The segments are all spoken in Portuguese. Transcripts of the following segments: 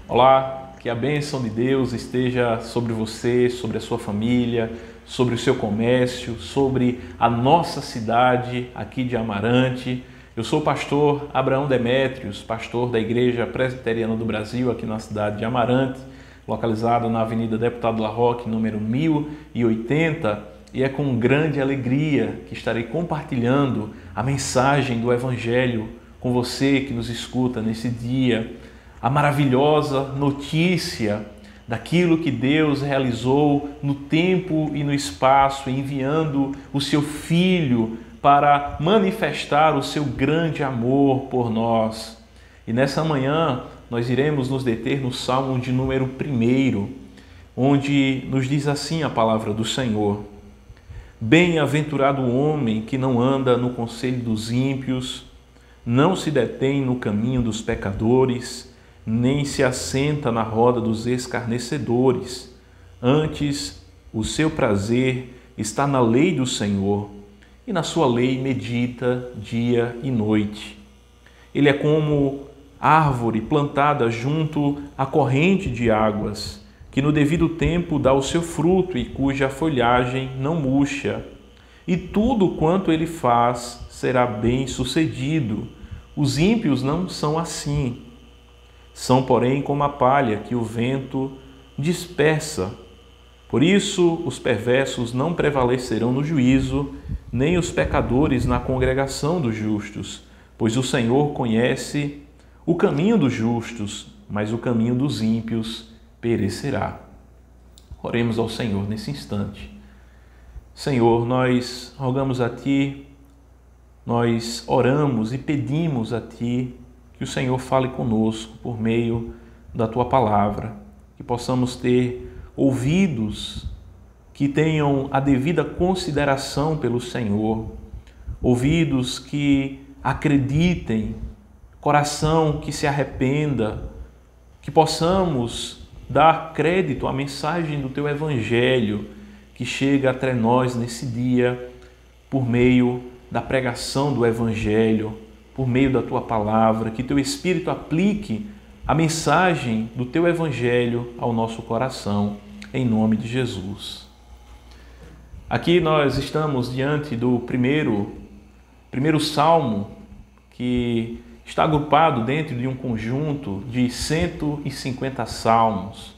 Olá, que a bênção de Deus esteja sobre você, sobre a sua família, sobre o seu comércio, sobre a nossa cidade aqui de Amarante. Eu sou o pastor Abraão Demétrios, pastor da Igreja Presbiteriana do Brasil, aqui na cidade de Amarante, localizado na Avenida Deputado Larroque, número 1080, e é com grande alegria que estarei compartilhando a mensagem do Evangelho com você que nos escuta nesse dia, a maravilhosa notícia daquilo que Deus realizou no tempo e no espaço, enviando o seu Filho para manifestar o seu grande amor por nós. E nessa manhã nós iremos nos deter no Salmo de número 1, onde nos diz assim a palavra do Senhor: Bem-aventurado o homem que não anda no conselho dos ímpios, não se detém no caminho dos pecadores, nem se assenta na roda dos escarnecedores. Antes, o seu prazer está na lei do Senhor, e na sua lei medita dia e noite. Ele é como árvore plantada junto à corrente de águas, que no devido tempo dá o seu fruto e cuja folhagem não murcha. E tudo quanto ele faz será bem-sucedido. Os ímpios não são assim. São, porém, como a palha que o vento dispersa. Por isso, os perversos não prevalecerão no juízo, nem os pecadores na congregação dos justos, pois o Senhor conhece o caminho dos justos, mas o caminho dos ímpios perecerá. Oremos ao Senhor nesse instante. Senhor, nós rogamos a Ti, nós oramos e pedimos a Ti que o Senhor fale conosco por meio da Tua palavra, que possamos ter ouvidos que tenham a devida consideração pelo Senhor, ouvidos que acreditem, coração que se arrependa, que possamos dar crédito à mensagem do Teu Evangelho que chega até nós nesse dia por meio da pregação do Evangelho, por meio da Tua palavra, que Teu Espírito aplique a mensagem do Teu Evangelho ao nosso coração, em nome de Jesus. Aqui nós estamos diante do primeiro salmo, que está agrupado dentro de um conjunto de 150 salmos.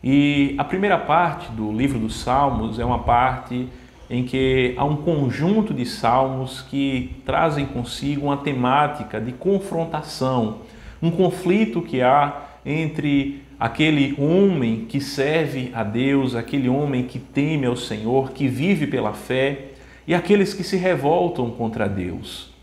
E a primeira parte do livro dos Salmos é uma parte em que há um conjunto de salmos que trazem consigo uma temática de confrontação, um conflito que há entre aquele homem que serve a Deus, aquele homem que teme ao Senhor, que vive pela fé, e aqueles que se revoltam contra Deus.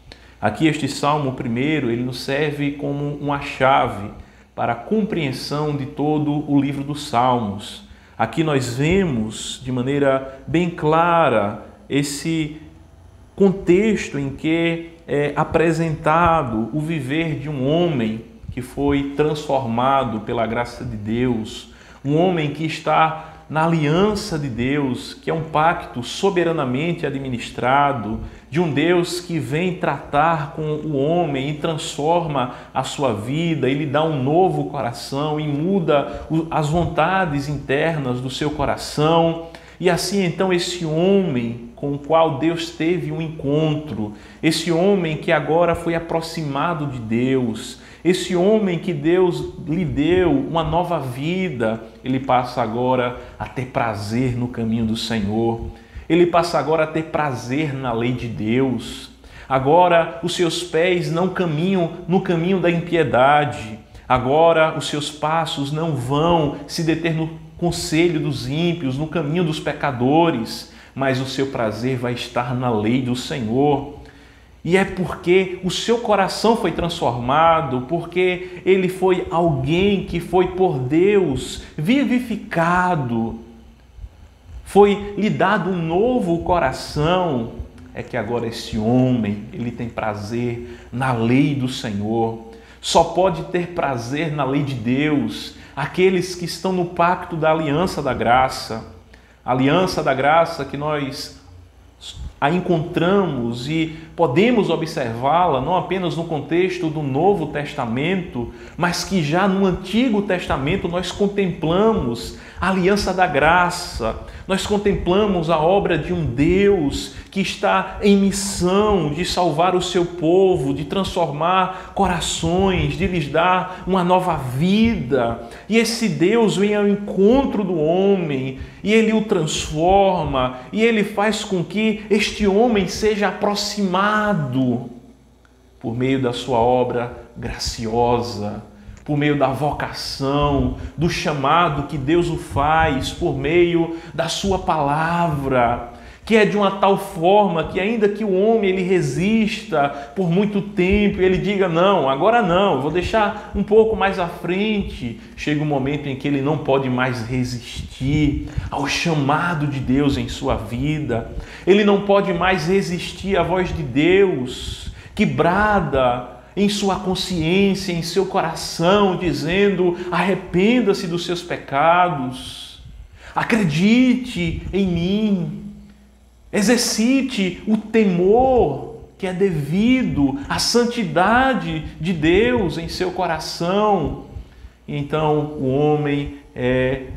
Aqui este Salmo 1, ele nos serve como uma chave para a compreensão de todo o livro dos Salmos. Aqui nós vemos de maneira bem clara esse contexto em que é apresentado o viver de um homem que foi transformado pela graça de Deus, um homem que está na aliança de Deus, que é um pacto soberanamente administrado, de um Deus que vem tratar com o homem e transforma a sua vida, ele dá um novo coração e muda as vontades internas do seu coração. E assim então esse homem com o qual Deus teve um encontro, esse homem que agora foi aproximado de Deus, esse homem que Deus lhe deu uma nova vida, ele passa agora a ter prazer no caminho do Senhor. Ele passa agora a ter prazer na lei de Deus. Agora os seus pés não caminham no caminho da impiedade. Agora os seus passos não vão se deter no conselho dos ímpios, no caminho dos pecadores, mas o seu prazer vai estar na lei do Senhor. E é porque o seu coração foi transformado, porque ele foi alguém que foi por Deus vivificado, foi lhe dado um novo coração, é que agora esse homem, ele tem prazer na lei do Senhor. Só pode ter prazer na lei de Deus aqueles que estão no pacto da aliança da graça. A aliança da graça que nós a encontramos e podemos observá-la não apenas no contexto do Novo Testamento, mas que já no Antigo Testamento nós contemplamos a aliança da graça, nós contemplamos a obra de um Deus que está em missão de salvar o seu povo, de transformar corações, de lhes dar uma nova vida. E esse Deus vem ao encontro do homem e ele o transforma e ele faz com que este homem seja aproximado por meio da sua obra graciosa, por meio da vocação, do chamado que Deus o faz, por meio da sua palavra, que é de uma tal forma que ainda que o homem ele resista por muito tempo, ele diga não, agora não, vou deixar um pouco mais à frente, chega um momento em que ele não pode mais resistir ao chamado de Deus em sua vida, ele não pode mais resistir à voz de Deus que brada em sua consciência, em seu coração, dizendo: arrependa-se dos seus pecados, acredite em mim, exercite o temor que é devido à santidade de Deus em seu coração. E então o homem é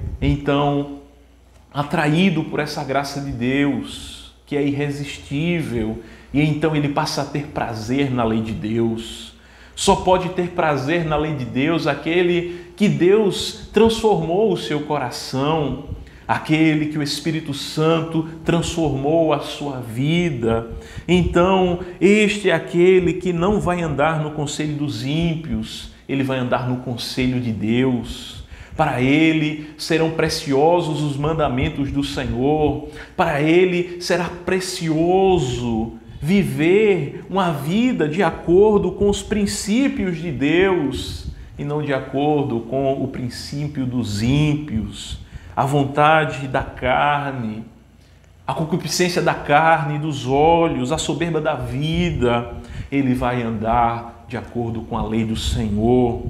atraído por essa graça de Deus, que é irresistível, e então ele passa a ter prazer na lei de Deus. Só pode ter prazer na lei de Deus aquele que Deus transformou o seu coração, aquele que o Espírito Santo transformou a sua vida. Então, este é aquele que não vai andar no conselho dos ímpios, ele vai andar no conselho de Deus. Para ele serão preciosos os mandamentos do Senhor, para ele será precioso viver uma vida de acordo com os princípios de Deus e não de acordo com o princípio dos ímpios, a vontade da carne, a concupiscência da carne e dos olhos, a soberba da vida. Ele vai andar de acordo com a lei do Senhor.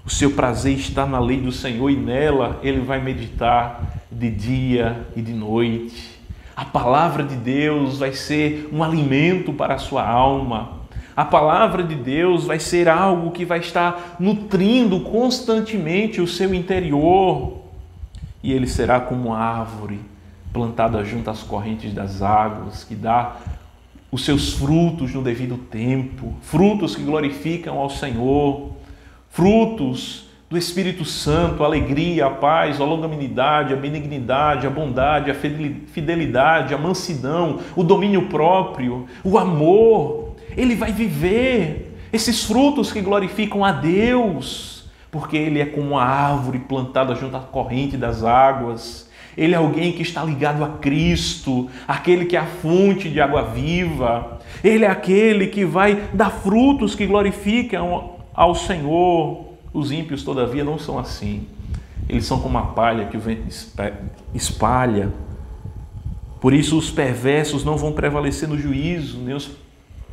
O seu prazer está na lei do Senhor e nela ele vai meditar de dia e de noite. A palavra de Deus vai ser um alimento para a sua alma. A palavra de Deus vai ser algo que vai estar nutrindo constantemente o seu interior. E ele será como uma árvore plantada junto às correntes das águas, que dá os seus frutos no devido tempo, frutos que glorificam ao Senhor, frutos do Espírito Santo, a alegria, a paz, a longanimidade, a benignidade, a bondade, a fidelidade, a mansidão, o domínio próprio, o amor. Ele vai viver esses frutos que glorificam a Deus, porque ele é como uma árvore plantada junto à corrente das águas. Ele é alguém que está ligado a Cristo, aquele que é a fonte de água viva. Ele é aquele que vai dar frutos que glorificam ao Senhor. Os ímpios, todavia, não são assim. Eles são como a palha que o vento espalha. Por isso, os perversos não vão prevalecer no juízo, nem os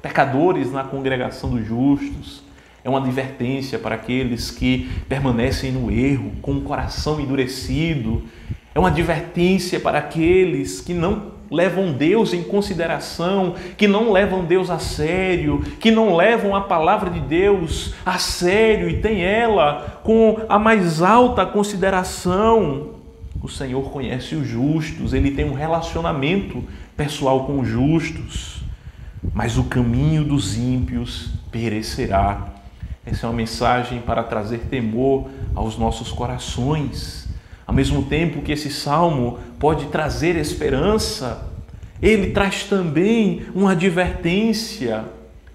pecadores na congregação dos justos. É uma advertência para aqueles que permanecem no erro, com o coração endurecido. É uma advertência para aqueles que não levam Deus em consideração, que não levam Deus a sério, que não levam a palavra de Deus a sério e têm ela com a mais alta consideração. O Senhor conhece os justos, Ele tem um relacionamento pessoal com os justos, mas o caminho dos ímpios perecerá. Essa é uma mensagem para trazer temor aos nossos corações. Ao mesmo tempo que esse salmo pode trazer esperança, ele traz também uma advertência.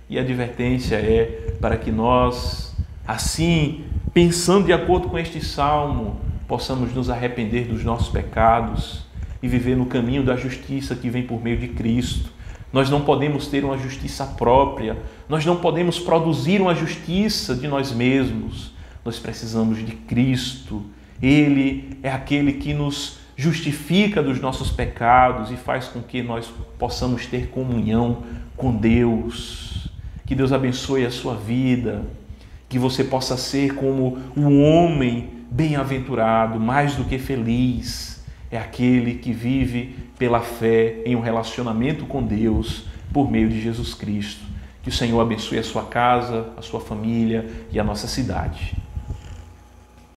E a advertência é para que nós, assim, pensando de acordo com este salmo, possamos nos arrepender dos nossos pecados e viver no caminho da justiça que vem por meio de Cristo. Nós não podemos ter uma justiça própria, nós não podemos produzir uma justiça de nós mesmos. Nós precisamos de Cristo. Ele é aquele que nos justifica dos nossos pecados e faz com que nós possamos ter comunhão com Deus. Que Deus abençoe a sua vida, que você possa ser como um homem bem-aventurado, mais do que feliz. é aquele que vive pela fé em um relacionamento com Deus por meio de Jesus Cristo. Que o Senhor abençoe a sua casa, a sua família e a nossa cidade.